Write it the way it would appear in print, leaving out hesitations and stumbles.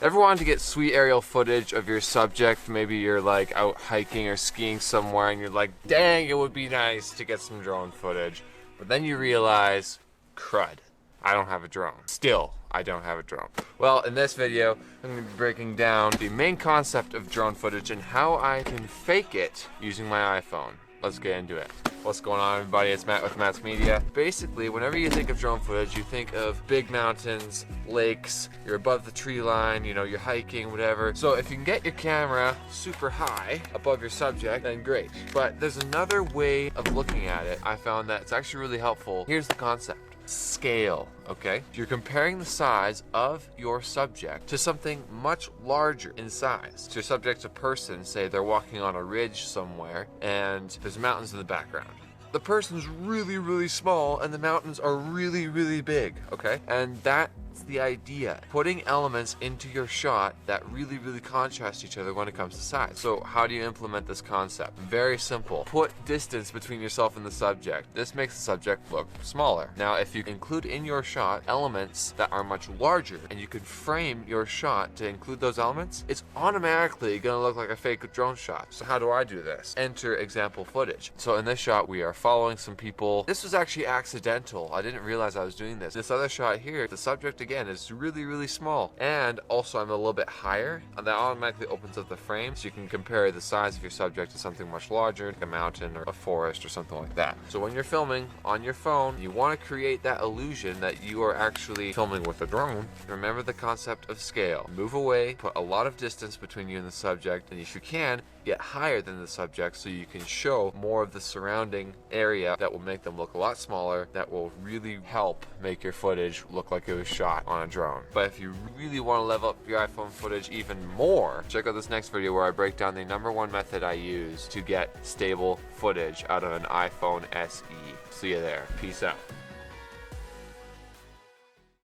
Ever wanted to get sweet aerial footage of your subject? Maybe you're like out hiking or skiing somewhere and you're like, dang, it would be nice to get some drone footage. But then you realize, crud, I don't have a drone. Still, I don't have a drone. Well, in this video, I'm going to be breaking down the main concept of drone footage and how I can fake it using my iPhone. Let's get into it. What's going on, everybody? It's Matt with Matt's Media. Basically, whenever you think of drone footage, you think of big mountains, lakes, you're above the tree line, you know, you're hiking, whatever. So if you can get your camera super high above your subject, then great. But there's another way of looking at it. I found that it's actually really helpful. Here's the concept. Scale, okay? You're comparing the size of your subject to something much larger in size. So your subject's a person, say they're walking on a ridge somewhere and there's mountains in the background. The person's really, really small and the mountains are really, really big, okay? And that's the idea. Putting elements into your shot that really, really contrast each other when it comes to size. So how do you implement this concept? Very simple. Put distance between yourself and the subject. This makes the subject look smaller. Now, if you include in your shot elements that are much larger and you could frame your shot to include those elements, it's automatically gonna look like a fake drone shot. So how do I do this? Enter example footage. So in this shot, we are following some people. This was actually accidental. I didn't realize I was doing this. This other shot here, the subject again is really, really small. And also I'm a little bit higher, and that automatically opens up the frame so you can compare the size of your subject to something much larger, like a mountain or a forest or something like that. So when you're filming on your phone, you want to create that illusion that you are actually filming with a drone. Remember the concept of scale. Move away, put a lot of distance between you and the subject, and if you can, get higher than the subject so you can show more of the surrounding area that will make them look a lot smaller, that will really help make your footage look like it was shot on a drone. But if you really want to level up your iPhone footage even more, check out this next video where I break down the #1 method I use to get stable footage out of an iPhone SE. See you there. Peace out.